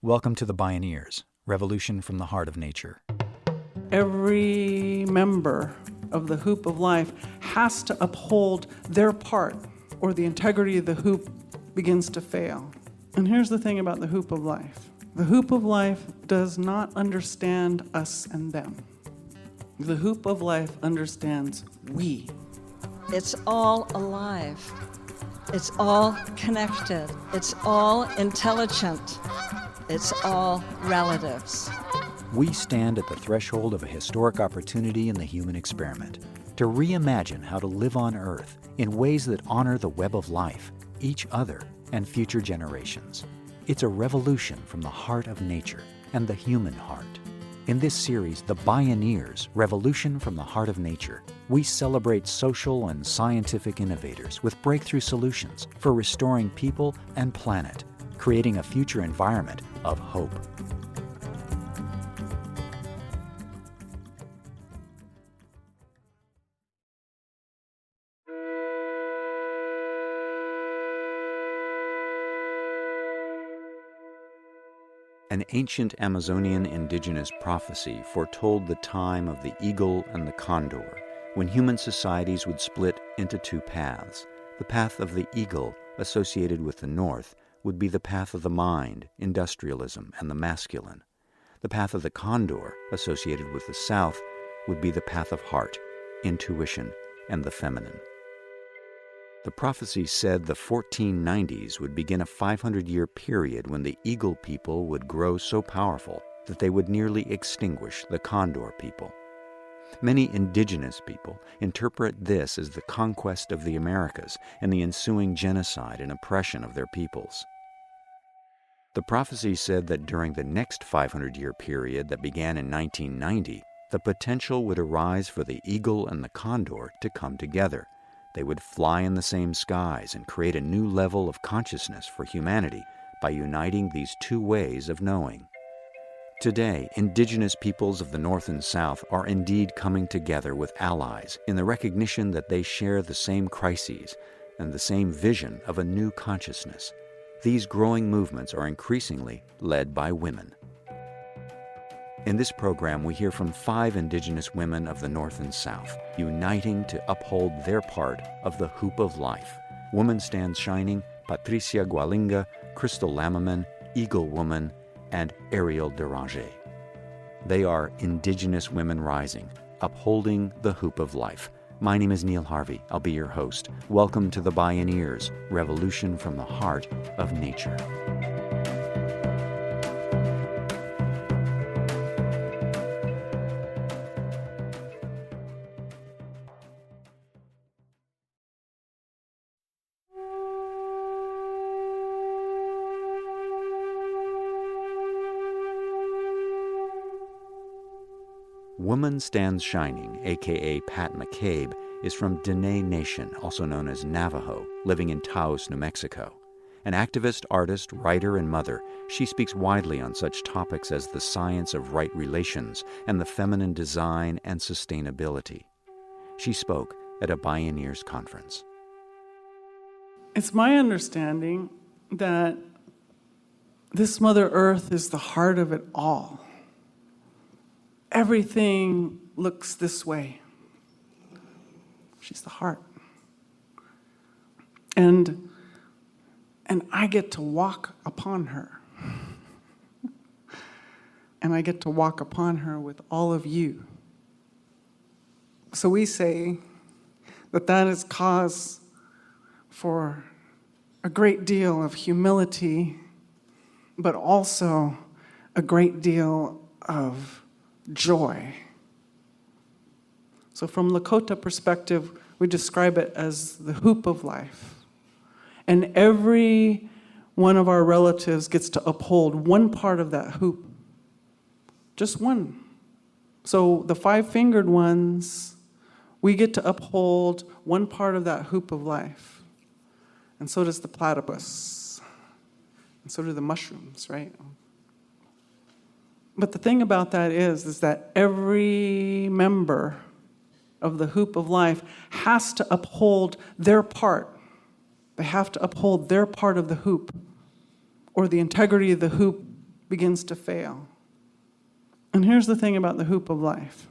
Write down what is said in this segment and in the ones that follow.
Welcome to the Bioneers, Revolution from the Heart of Nature. Every member of the hoop of life has to uphold their part, or the integrity of the hoop begins to fail. And here's the thing about the hoop of life. The hoop of life does not understand us and them. The hoop of life understands we. It's all alive. It's all connected. It's all intelligent. It's all relatives. We stand at the threshold of a historic opportunity in the human experiment to reimagine how to live on Earth in ways that honor the web of life, each other, and future generations. It's a revolution from the heart of nature and the human heart. In this series, The Bioneers, Revolution from the Heart of Nature, we celebrate social and scientific innovators with breakthrough solutions for restoring people and planet, creating a future environment of hope. An ancient Amazonian indigenous prophecy foretold the time of the eagle and the condor, when human societies would split into two paths. The path of the eagle, associated with the north, would be the path of the mind, industrialism, and the masculine. The path of the condor, associated with the south, would be the path of heart, intuition, and the feminine. The prophecy said the 1490s would begin a 500-year period when the eagle people would grow so powerful that they would nearly extinguish the condor people. Many indigenous people interpret this as the conquest of the Americas and the ensuing genocide and oppression of their peoples. The prophecy said that during the next 500-year period that began in 1990, the potential would arise for the eagle and the condor to come together. They would fly in the same skies and create a new level of consciousness for humanity by uniting these two ways of knowing. Today, indigenous peoples of the North and South are indeed coming together with allies in the recognition that they share the same crises and the same vision of a new consciousness. These growing movements are increasingly led by women. In this program, we hear from 5 indigenous women of the North and South, uniting to uphold their part of the hoop of life. Woman Stands Shining, Patricia Gualinga, Crystal Lammerman, Eagle Woman, and Ariel Deranger. They are Indigenous Women Rising, upholding the hoop of life. My name is Neil Harvey. I'll be your host. Welcome to the Bioneers, Revolution from the Heart of Nature. Woman Stands Shining, a.k.a. Pat McCabe, is from Dene Nation, also known as Navajo, living in Taos, New Mexico. An activist, artist, writer, and mother, she speaks widely on such topics as the science of right relations and the feminine design and sustainability. She spoke at a Bioneers conference. It's my understanding that this Mother Earth is the heart of it all. Everything looks this way. She's the heart. And I get to walk upon her. And I get to walk upon her with all of you. So we say that is cause for a great deal of humility, but also a great deal of joy. So from Lakota perspective, we describe it as the hoop of life. And every one of our relatives gets to uphold one part of that hoop. Just one. So the 5-fingered ones, we get to uphold one part of that hoop of life. And so does the platypus. And so do the mushrooms, right? But the thing about that is that every member of the hoop of life has to uphold their part. They have to uphold their part of the hoop, or the integrity of the hoop begins to fail. And here's the thing about the hoop of life.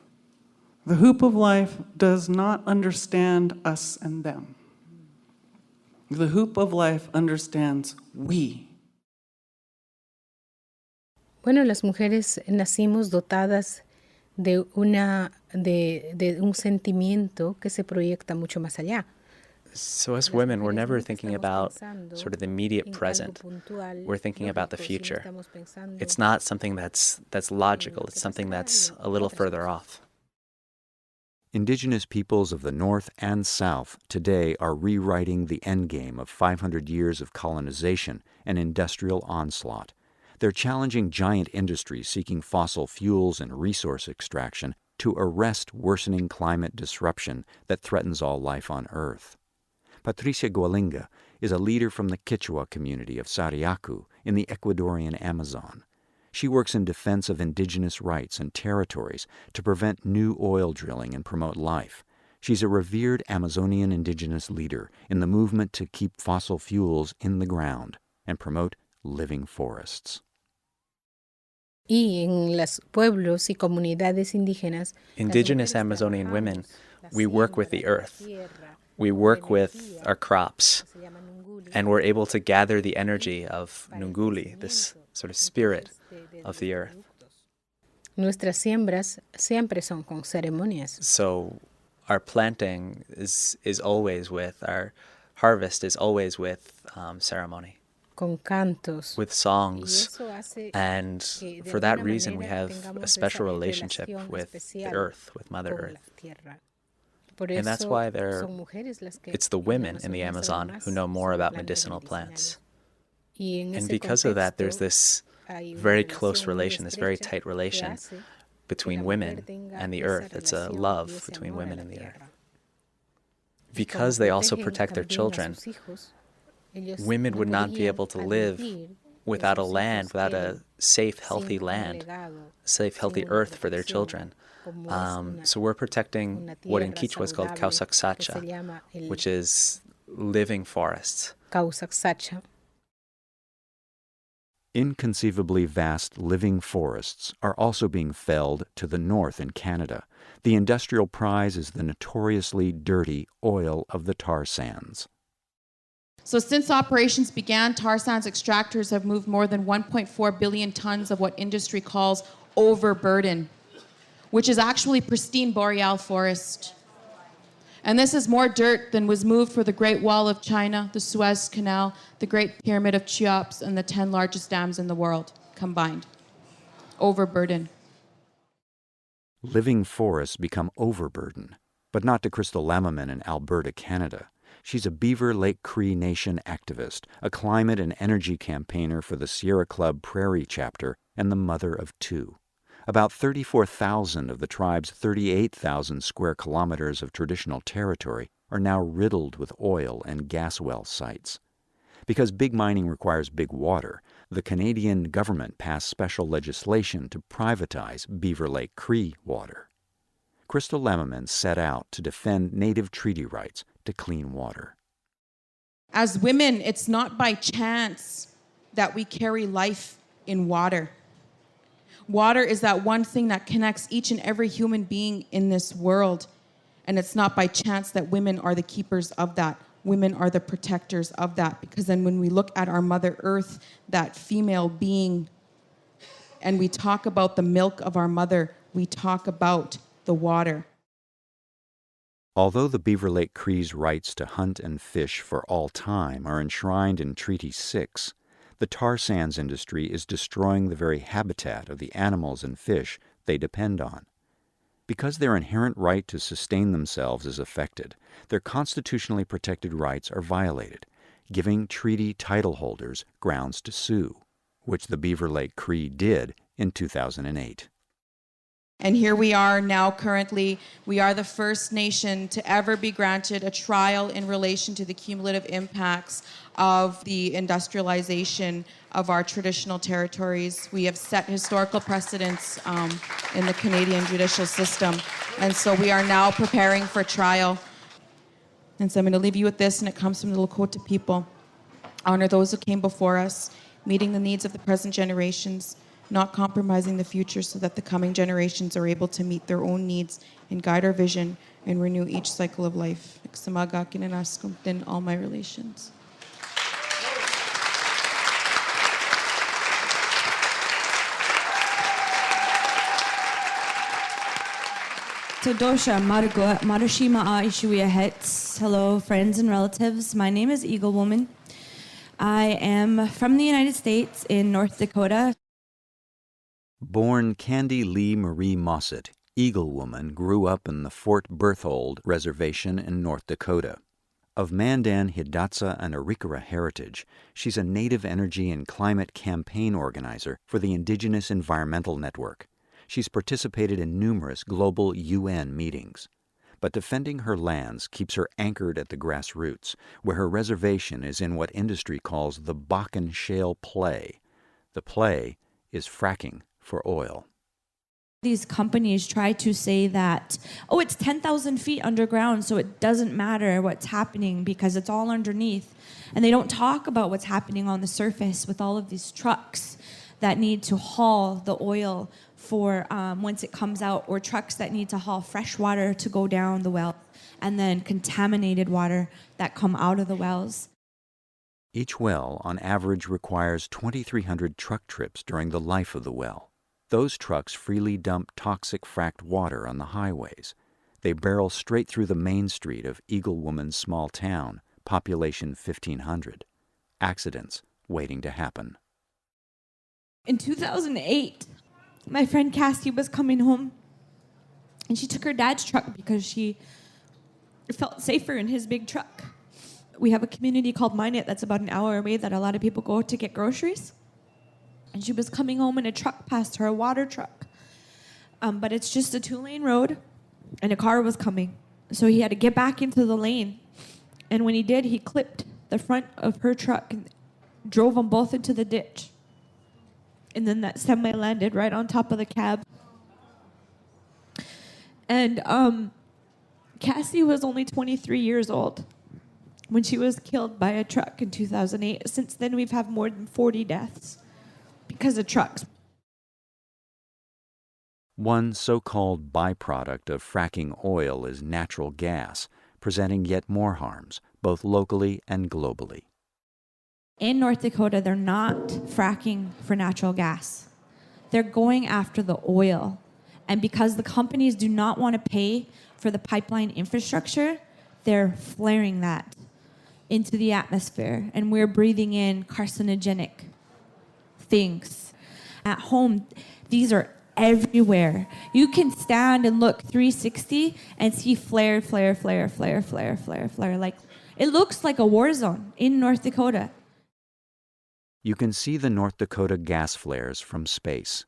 The hoop of life does not understand us and them. The hoop of life understands we. Bueno, las mujeres nacimos dotadas de un sentimiento que se proyecta mucho más allá. So as women, we're never thinking about sort of the immediate present. We're thinking about the future. It's not something that's logical. It's something that's a little further off. Indigenous peoples of the North and South today are rewriting the endgame of 500 years of colonization and industrial onslaught. They're challenging giant industries seeking fossil fuels and resource extraction to arrest worsening climate disruption that threatens all life on Earth. Patricia Gualinga is a leader from the Quechua community of Sariacu in the Ecuadorian Amazon. She works in defense of indigenous rights and territories to prevent new oil drilling and promote life. She's a revered Amazonian indigenous leader in the movement to keep fossil fuels in the ground and promote living forests. Y en los pueblos y comunidades indígenas, Indigenous Amazonian women, we work with the earth. We work with our crops, and we're able to gather the energy of Nunguli, this sort of spirit of the earth. Nuestras siembras siempre son con ceremonias. So our planting is always with, our harvest is always with ceremony. Con cantos. With songs, and for that reason we have a special relationship with the earth, with Mother Earth. And that's why it's the women in the Amazon who know more about medicinal plants. And because of that, there's this very close relation, this very tight relation between women and the earth. It's a love between women and the earth. Because they also protect their children, women would not be able to live without a land, without a safe, healthy land, safe, healthy earth for their children. So we're protecting what in Quechua is called Kausaksacha, which is living forests. Inconceivably vast living forests are also being felled to the north in Canada. The industrial prize is the notoriously dirty oil of the tar sands. So since operations began, tar sands extractors have moved more than 1.4 billion tons of what industry calls overburden, which is actually pristine boreal forest. And this is more dirt than was moved for the Great Wall of China, the Suez Canal, the Great Pyramid of Cheops, and the 10 largest dams in the world combined. Overburden. Living forests become overburden, but not to Crystal Lammerman in Alberta, Canada. She's a Beaver Lake Cree Nation activist, a climate and energy campaigner for the Sierra Club Prairie chapter, and the mother of two. About 34,000 of the tribe's 38,000 square kilometers of traditional territory are now riddled with oil and gas well sites. Because big mining requires big water, the Canadian government passed special legislation to privatize Beaver Lake Cree water. Crystal Lammerman set out to defend Native treaty rights to clean water. As women, it's not by chance that we carry life in water. Water is that one thing that connects each and every human being in this world. And it's not by chance that women are the keepers of that. Women are the protectors of that. Because then when we look at our Mother Earth, that female being, and we talk about the milk of our mother, we talk about the water. Although the Beaver Lake Cree's rights to hunt and fish for all time are enshrined in Treaty 6, the tar sands industry is destroying the very habitat of the animals and fish they depend on. Because their inherent right to sustain themselves is affected, their constitutionally protected rights are violated, giving treaty title holders grounds to sue, which the Beaver Lake Cree did in 2008. And here we are now currently, we are the first nation to ever be granted a trial in relation to the cumulative impacts of the industrialization of our traditional territories. We have set historical precedents in the Canadian judicial system. And so we are now preparing for trial. And so I'm going to leave you with this, and it comes from the Lakota people. Honor those who came before us, meeting the needs of the present generations. not compromising the future so that the coming generations are able to meet their own needs and guide our vision and renew each cycle of life. Iksamaga kinanaskumtin all my relations. Todosha Margo Marushima Ishuya Hets. Hello, friends and relatives. My name is Eagle Woman. I am from the United States in North Dakota. Born Candy Lee Marie Mossett, Eagle Woman grew up in the Fort Berthold Reservation in North Dakota. Of Mandan, Hidatsa, and Arikara heritage, she's a Native Energy and Climate Campaign organizer for the Indigenous Environmental Network. She's participated in numerous global UN meetings. But defending her lands keeps her anchored at the grassroots, where her reservation is in what industry calls the Bakken Shale Play. The play is fracking for oil. These companies try to say that, oh, it's 10,000 feet underground, so it doesn't matter what's happening because it's all underneath. And they don't talk about what's happening on the surface with all of these trucks that need to haul the oil for once it comes out, or trucks that need to haul fresh water to go down the well, and then contaminated water that come out of the wells. Each well, on average, requires 2,300 truck trips during the life of the well. Those trucks freely dump toxic fracked water on the highways. They barrel straight through the main street of Eagle Woman's small town, population 1,500. Accidents waiting to happen. In 2008, my friend Cassie was coming home, and she took her dad's truck because she felt safer in his big truck. We have a community called Mine It that's about an hour away that a lot of people go to get groceries. And she was coming home and a truck passed her, a water truck. But it's just a 2-lane road, and a car was coming. So he had to get back into the lane. And when he did, he clipped the front of her truck and drove them both into the ditch. And then that semi landed right on top of the cab. And Cassie was only 23 years old when she was killed by a truck in 2008. Since then, we've had more than 40 deaths because of trucks. One so-called byproduct of fracking oil is natural gas, presenting yet more harms, both locally and globally. In North Dakota, they're not fracking for natural gas. They're going after the oil. And because the companies do not want to pay for the pipeline infrastructure, they're flaring that into the atmosphere. And we're breathing in carcinogenic things. At home, these are everywhere. You can stand and look 360 and see flare. Like, it looks like a war zone in North Dakota. You can see the North Dakota gas flares from space.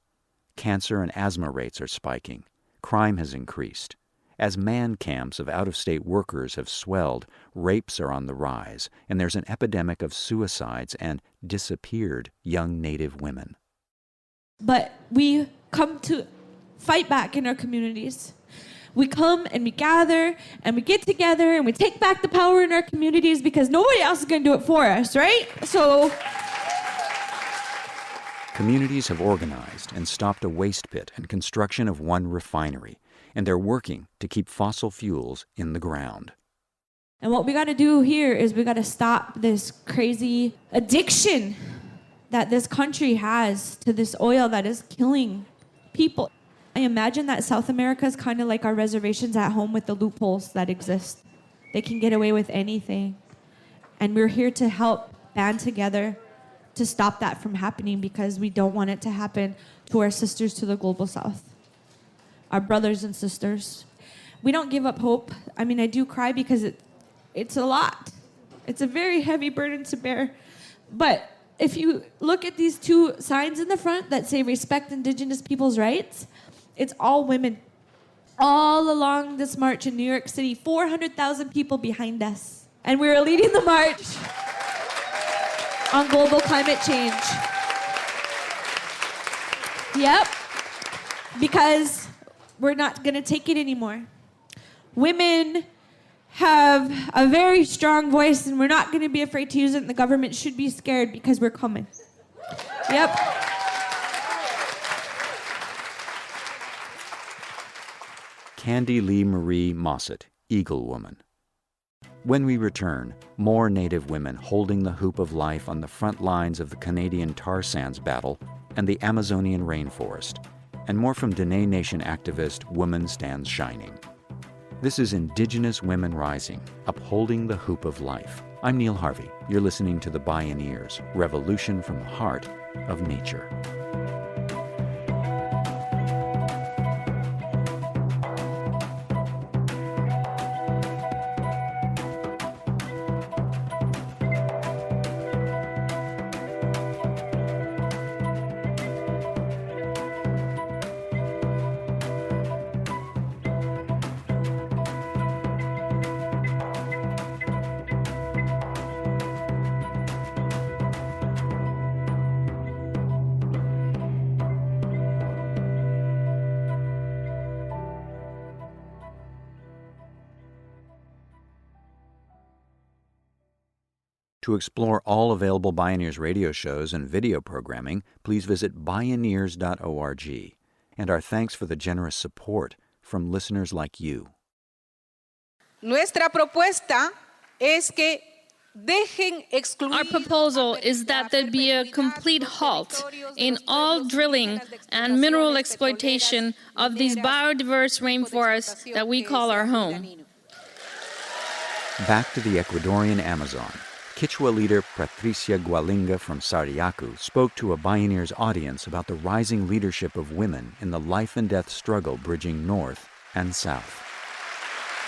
Cancer and asthma rates are spiking. Crime has increased. As man camps of out-of-state workers have swelled, rapes are on the rise, and there's an epidemic of suicides and disappeared young Native women. But we come to fight back in our communities. We come and we gather and we get together and we take back the power in our communities because nobody else is going to do it for us, right? So communities have organized and stopped a waste pit and construction of one refinery, and they're working to keep fossil fuels in the ground. And what we got to do here is we got to stop this crazy addiction that this country has to this oil that is killing people. I imagine that South America is kind of like our reservations at home with the loopholes that exist. They can get away with anything. And we're here to help band together to stop that from happening because we don't want it to happen to our sisters to the global south, our brothers and sisters. We don't give up hope. I mean, I do cry because it's a lot. It's a very heavy burden to bear. But if you look at these two signs in the front that say respect Indigenous people's rights, it's all women. All along this march in New York City, 400,000 people behind us. And we're leading the march on global climate change. Yep, because we're not gonna take it anymore. Women have a very strong voice and we're not gonna be afraid to use it, and the government should be scared because we're coming. Yep. Candy Lee Marie Mossett, Eagle Woman. When we return, more Native women holding the hoop of life on the front lines of the Canadian tar sands battle and the Amazonian rainforest, and more from Dene Nation activist Woman Stands Shining. This is Indigenous Women Rising, Upholding the Hoop of Life. I'm Neil Harvey. You're listening to the Bioneers, Revolution from the Heart of Nature. To explore all available Bioneers radio shows and video programming, please visit bioneers.org. And our thanks for the generous support from listeners like you. Nuestra propuesta es que dejen excluir. Our proposal is that there be a complete halt in all drilling and mineral exploitation of these biodiverse rainforests that we call our home. Back to the Ecuadorian Amazon. Quechua leader Patricia Gualinga from Sariacu spoke to a Bioneers audience about the rising leadership of women in the life and death struggle bridging north and south.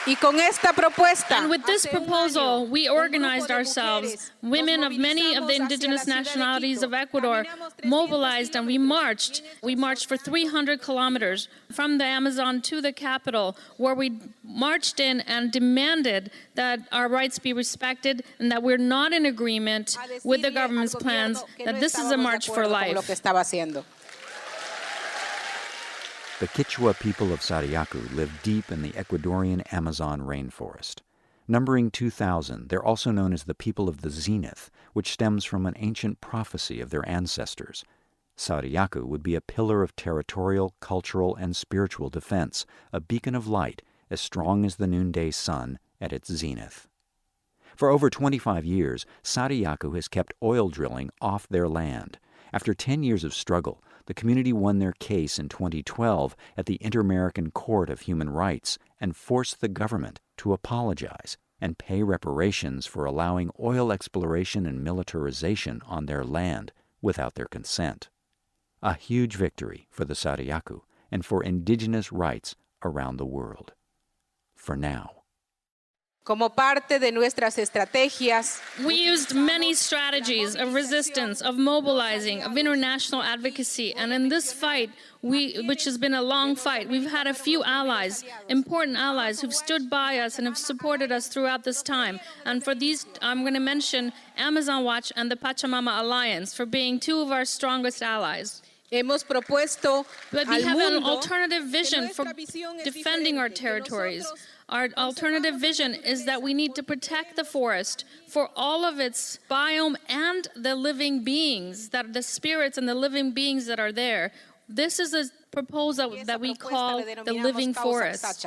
Y con esta propuesta, and with this proposal, we organized ourselves. Women of many of the indigenous nationalities of Ecuador mobilized and we marched. We marched for 300 kilometers from the Amazon to the capital, where we marched in and demanded that our rights be respected and that we're not in agreement with the government's plans, that this is a march for life. The Quechua people of Sariacu live deep in the Ecuadorian Amazon rainforest. Numbering 2,000, they're also known as the people of the Zenith, which stems from an ancient prophecy of their ancestors. Sariacu would be a pillar of territorial, cultural, and spiritual defense, a beacon of light as strong as the noonday sun at its zenith. For over 25 years, Sariacu has kept oil drilling off their land. After 10 years of struggle, the community won their case in 2012 at the Inter-American Court of Human Rights and forced the government to apologize and pay reparations for allowing oil exploration and militarization on their land without their consent. A huge victory for the Sariacu and for indigenous rights around the world. For now. Como parte de nuestras estrategias, we used many strategies of resistance, of mobilizing, of international advocacy, and in this fight, which has been a long fight, we've had a few allies, important allies, who've stood by us and have supported us throughout this time. And for these, I'm going to mention Amazon Watch and the Pachamama Alliance for being two of our strongest allies. Hemos propuesto but we have an alternative vision for defending our territories. Our alternative vision is that we need to protect the forest for all of its biome and the living beings, that the spirits and the living beings that are there. This is a proposal that we call the living forest.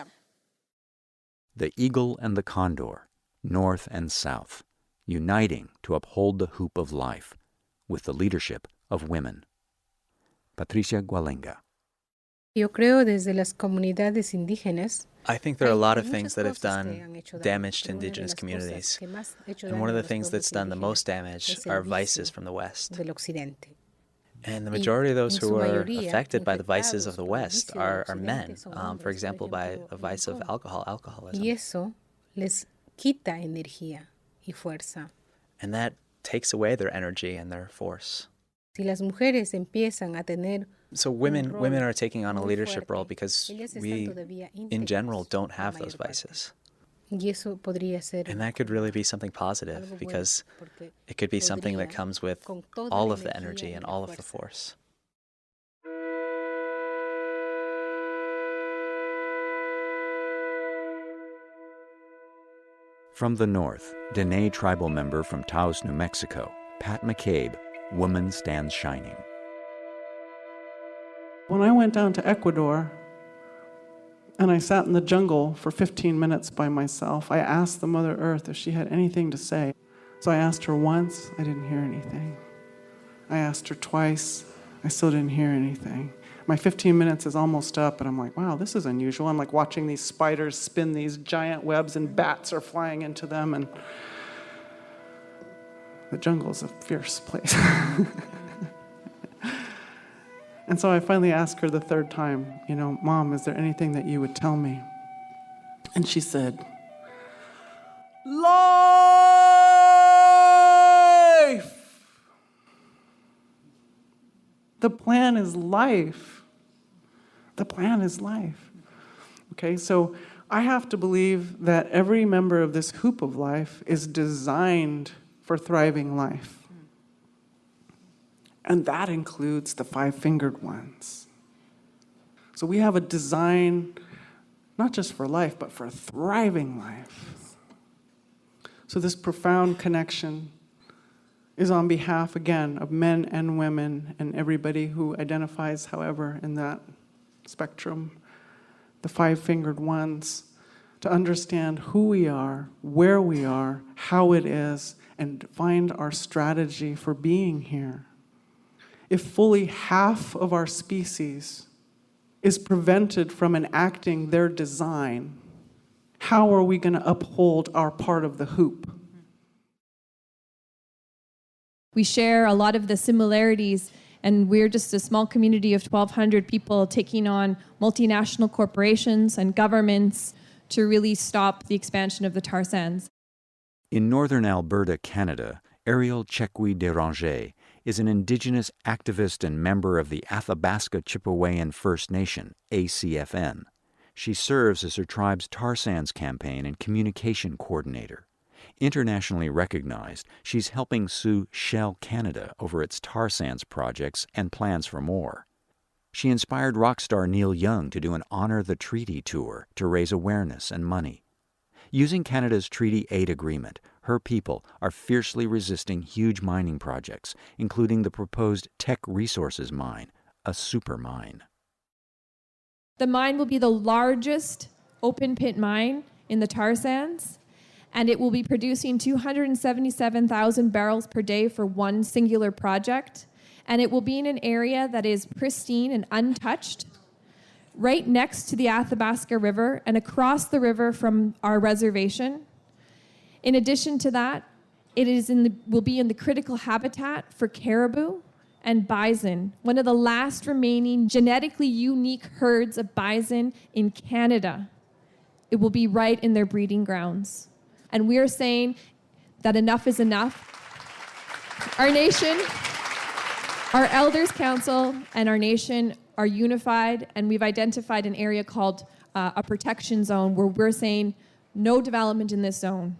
The eagle and the condor, north and south, uniting to uphold the hoop of life with the leadership of women. Patricia Gualinga. Yo creo desde las comunidades indígenas. I think there are a lot of things that have done damage to indigenous communities. And one of the things that's done the most damage are vices from the West. And the majority of those who are affected by the vices of the West are men, for example, by a vice of alcoholism. Y eso les quita energía y fuerza. And that takes away their energy and their force. Si las mujeres empiezan a tener So women are taking on a leadership role because we, in general, don't have those vices. Y eso podría ser and that could really be something positive because it could be something that comes with all of the energy and all of the force. From the north, Dene tribal member from Taos, New Mexico, Pat McCabe, Woman Stands Shining. When I went down to Ecuador, And I sat in the jungle for 15 minutes by myself. I asked the Mother Earth if she had anything to say. So I asked her once, I didn't hear anything. I asked her twice, I still didn't hear anything. My 15 minutes is almost up, and I'm like, wow, this is unusual. I'm like watching these spiders spin these giant webs, and bats are flying into them, and the jungle is a fierce place. And so I finally asked her the third time, Mom, is there anything that you would tell me? And she said, life! The plan is life. The plan is life. Okay, so I have to believe that every member of this hoop of life is designed for thriving life. And that includes the five-fingered ones. So we have a design, not just for life, but for a thriving life. So this profound connection is on behalf, again, of men and women and everybody who identifies, however, in that spectrum, the five-fingered ones, to understand who we are, where we are, how it is, and find our strategy for being here. If fully half of our species is prevented from enacting their design, how are we going to uphold our part of the hoop? We share a lot of the similarities, and we're just a small community of 1,200 people taking on multinational corporations and governments to really stop the expansion of the tar sands. In northern Alberta, Canada, Ariel Chekwi-Deranger is an Indigenous activist and member of the Athabasca Chippewayan First Nation, ACFN. She serves as her tribe's tar sands campaign and communication coordinator. Internationally recognized, she's helping sue Shell Canada over its tar sands projects and plans for more. She inspired rock star Neil Young to do an Honor the Treaty tour to raise awareness and money. Using Canada's Treaty Aid Agreement, her people are fiercely resisting huge mining projects, including the proposed Teck Resources mine, a super mine. The mine will be the largest open pit mine in the tar sands, and it will be producing 277,000 barrels per day for one singular project, and it will be in an area that is pristine and untouched, right next to the Athabasca River and across the river from our reservation. In addition to that, it will be in the critical habitat for caribou and bison, one of the last remaining genetically unique herds of bison in Canada. It will be right in their breeding grounds. And we are saying that enough is enough. Our nation, our Elders Council, and our nation are unified, and we've identified an area called a protection zone where we're saying no development in this zone.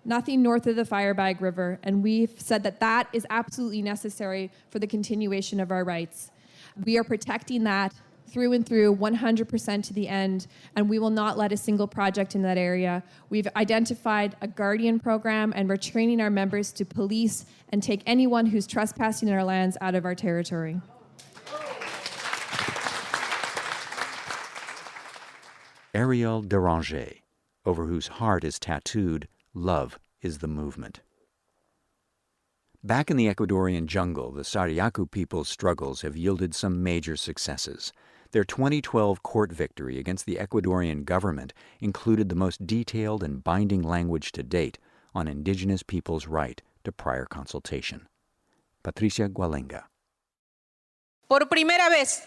Nothing north of the Firebag River, and we've said that that is absolutely necessary for the continuation of our rights. We are protecting that through and through, 100% to the end, and we will not let a single project in that area. We've identified a guardian program, and we're training our members to police and take anyone who's trespassing in our lands out of our territory. Ariel Deranger, over whose heart is tattooed, "Love is the movement." Back in the Ecuadorian jungle, the Sariaku people's struggles have yielded some major successes. Their 2012 court victory against the Ecuadorian government included the most detailed and binding language to date on Indigenous people's right to prior consultation. Patricia Gualenga. Por primera vez,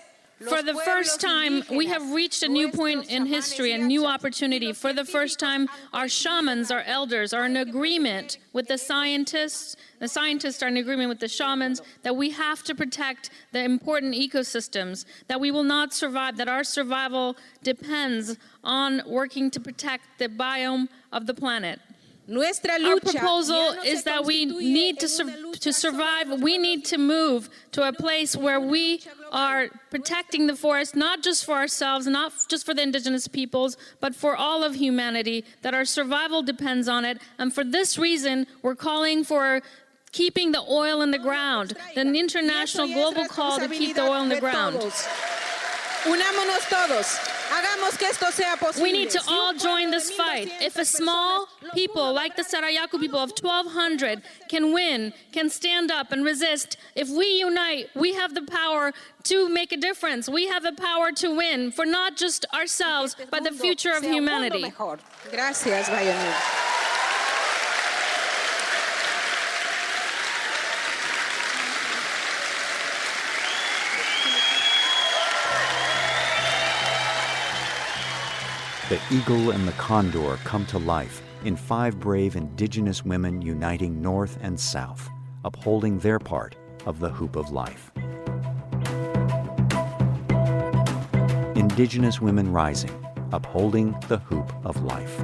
For the first time, we have reached a new point in history, a new opportunity. For the first time, our shamans, our elders, are in agreement with the scientists. The scientists are in agreement with the shamans that we have to protect the important ecosystems, that we will not survive, that our survival depends on working to protect the biome of the planet. Our proposal is that we need to survive, we need to move to a place where we are protecting the forest, not just for ourselves, not just for the Indigenous peoples, but for all of humanity, that our survival depends on it. And for this reason, we're calling for keeping the oil in the ground, an international global call to keep the oil in the ground. Unámonos todos. Hagamos que esto sea posible. We need to all join this fight. If a small people like the Sarayaku people of 1,200 can win, can stand up and resist, if we unite, we have the power to make a difference. We have the power to win for not just ourselves, but the future of humanity. Gracias, Bioneers. The eagle and the condor come to life in 5 brave Indigenous women uniting North and South, upholding their part of the hoop of life. Indigenous women rising, upholding the hoop of life.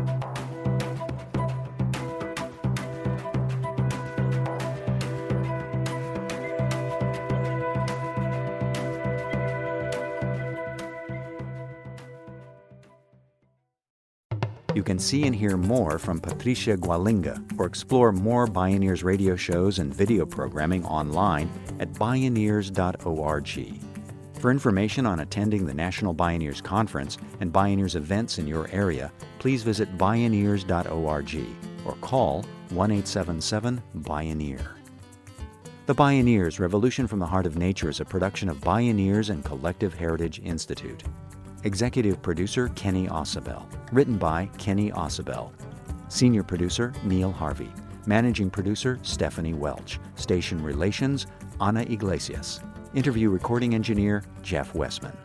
You can see and hear more from Patricia Gualinga or explore more Bioneers radio shows and video programming online at bioneers.org. For information on attending the National Bioneers Conference and Bioneers events in your area, please visit bioneers.org or call 1-877-BIONEER. The Bioneers, Revolution from the Heart of Nature is a production of Bioneers and Collective Heritage Institute. Executive Producer Kenny Ausubel. Written by Kenny Ausubel. Senior Producer Neil Harvey. Managing Producer Stephanie Welch. Station Relations Ana Iglesias. Interview Recording Engineer Jeff Westman.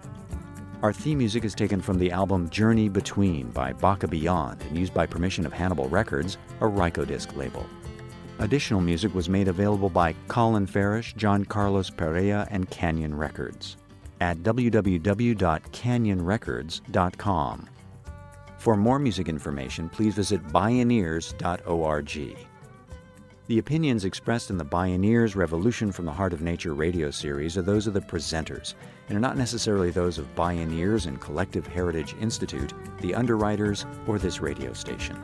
Our theme music is taken from the album Journey Between by Baka Beyond and used by permission of Hannibal Records, a Rykodisc label. Additional music was made available by Colin Farish, John Carlos Perea, and Canyon Records at www.canyonrecords.com. For more music information, please visit bioneers.org. The opinions expressed in the Bioneers Revolution from the Heart of Nature radio series are those of the presenters and are not necessarily those of Bioneers and Collective Heritage Institute, the underwriters, or this radio station.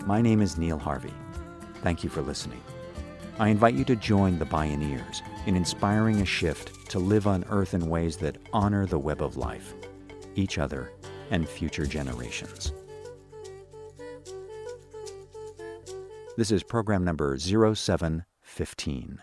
My name is Neil Harvey. Thank you for listening. I invite you to join the Bioneers in inspiring a shift to live on Earth in ways that honor the web of life, each other, and future generations. This is program number 0715.